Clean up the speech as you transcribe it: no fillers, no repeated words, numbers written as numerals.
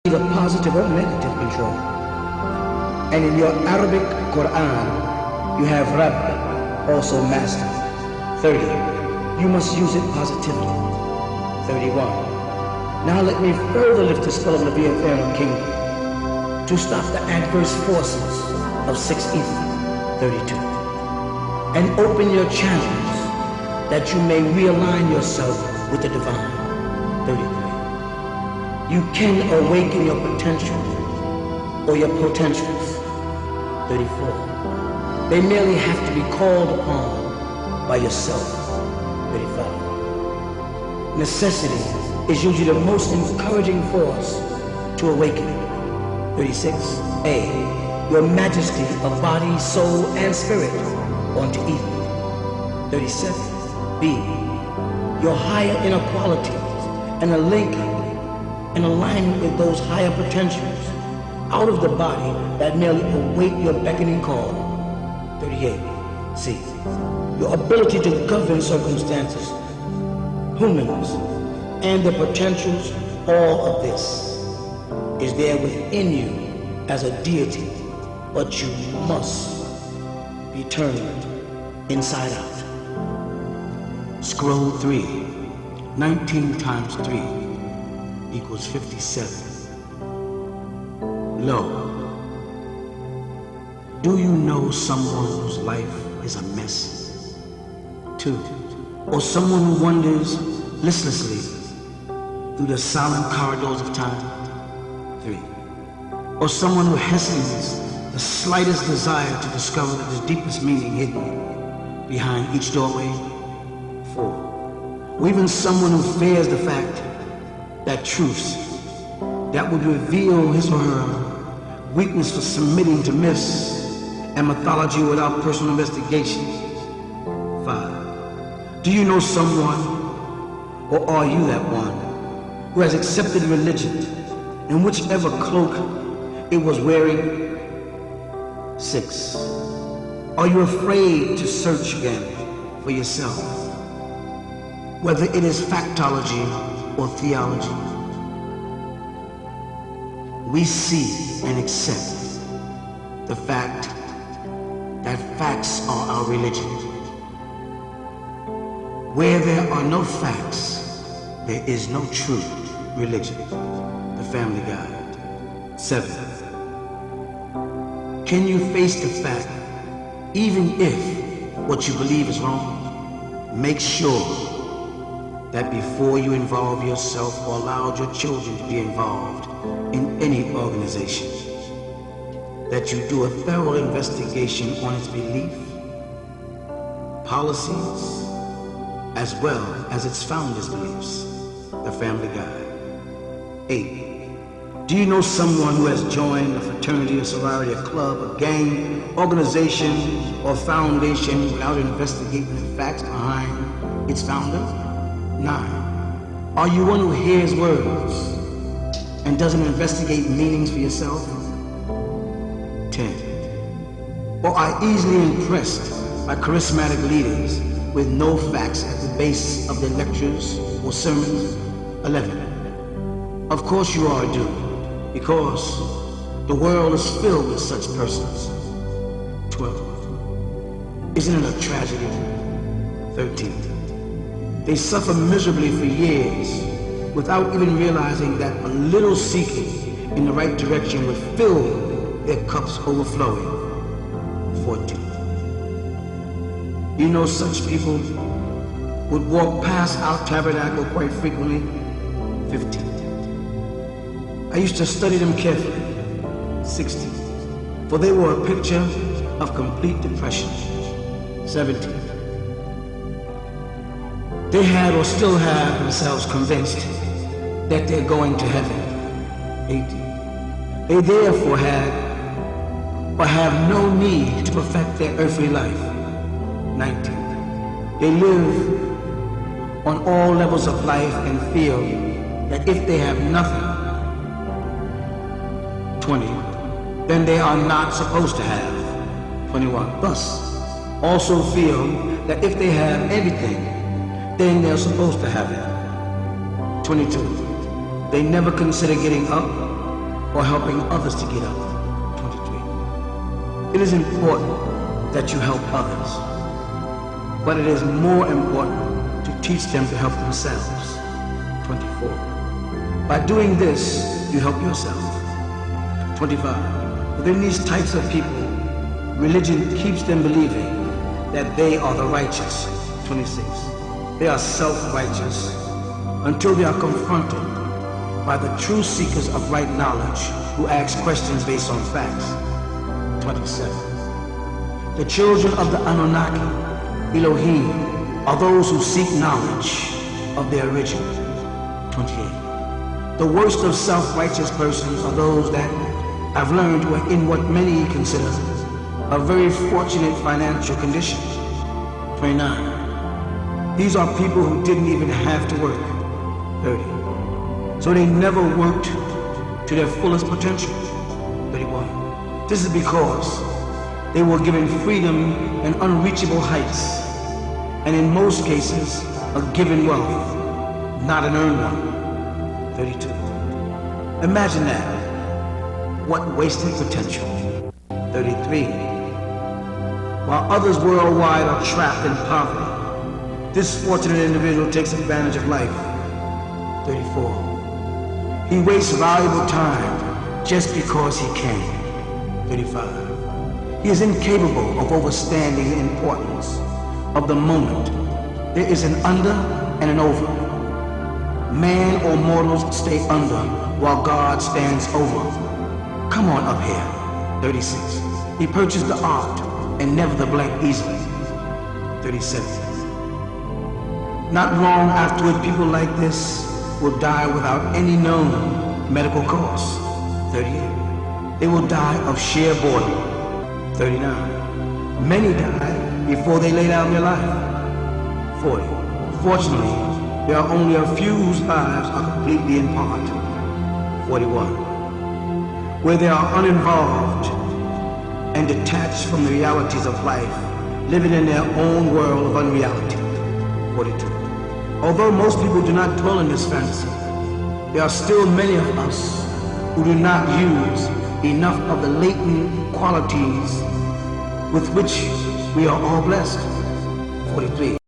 either positive or negative control. And in your Arabic Quran, you have Rabb, also master. 30. You must use it positively. 31. Now let me further lift the spell of the Eternal Kingdom to stop the adverse forces of 6 ether. 32. And open your channels that you may realign yourself with the divine. 33. You can awaken your potential or your potentials. 34. They merely have to be called upon by yourself. 35. Necessity is usually the most encouraging force to awaken. 36. A. Your majesty of body, soul, and spirit onto ether. 37. B. Your higher inner qualities and a link and alignment with those higher potentials out of the body that merely await your beckoning call. 38. C. Your ability to govern circumstances, humans, and their potentials, all of this is there within you as a deity, but you must be turned inside out. Scroll 3. 19 times 3 equals 57. Lo, do you know someone whose life is a mess? 2. Or someone who wanders listlessly through the silent corridors of time? 3. Or someone who hesitates the slightest desire to discover the deepest meaning hidden behind each doorway? 4. Or even someone who fears the fact that truths that would reveal his or her weakness for submitting to myths and mythology without personal investigation. 5. Do you know someone, or are you that one, who has accepted religion in whichever cloak it was wearing? 6. Are you afraid to search again for yourself, whether it is factology or theology? We see and accept the fact that facts are our religion. Where there are no facts, there is no true religion. The Family Guide. 7. Can you face the fact, even if what you believe is wrong? Make sure that before you involve yourself or allow your children to be involved in any organization, that you do a thorough investigation on its belief, policies, as well as its founders' beliefs. The Family Guide. 8. Do you know someone who has joined a fraternity, a sorority, a club, a gang, organization, or foundation without investigating the facts behind its founder? 9. Are you one who hears words and doesn't investigate meanings for yourself? 10. Or are easily impressed by charismatic leaders with no facts at the base of their lectures or sermons? 11. Of course you are doomed, because the world is filled with such persons. 12. Isn't it a tragedy? 13. They suffer miserably for years without even realizing that a little seeking in the right direction would fill their cups overflowing. 14. You know such people would walk past our tabernacle quite frequently. 15. I used to study them carefully. 16. For they were a picture of complete depression. 17. They had or still have themselves convinced that they're going to heaven. 18. They therefore had or have no need to perfect their earthly life. 19. They live on all levels of life and feel that if they have nothing, 20, then they are not supposed to have. 21. Thus, also feel that if they have everything, then they're supposed to have it. 22. They never consider getting up or helping others to get up. 23. It is important that you help others, but it is more important to teach them to help themselves. 24. By doing this, you help yourself. 25. Within these types of people, religion keeps them believing that they are the righteous. 26. They are self-righteous until they are confronted by the true seekers of right knowledge who ask questions based on facts. 27. The children of the Anunnaki, Elohim, are those who seek knowledge of their origin. 28. The worst of self-righteous persons are those that have learned who are in what many consider a very fortunate financial condition. 29. These are people who didn't even have to work. 30. So they never worked to their fullest potential. 31. This is because they were given freedom and unreachable heights, and in most cases, a given wealth, not an earned one. 32. Imagine that. What wasted potential. 33. While others worldwide are trapped in poverty, this fortunate individual takes advantage of life. 34. He wastes valuable time just because he can. 35. He is incapable of understanding the importance of the moment. There is an under and an over. Man or mortals stay under while God stands over. Come on up here. 36. He purchased the art and never the blank easily. 37. Not long afterward, people like this will die without any known medical cause. 38. They will die of sheer boredom. 39. Many die before they lay down their life. 40. Fortunately, there are only a few whose lives are completely in part. 41. Where they are uninvolved and detached from the realities of life, living in their own world of unreality. 42. Although most people do not dwell in this fantasy, there are still many of us who do not use enough of the latent qualities with which we are all blessed. 43.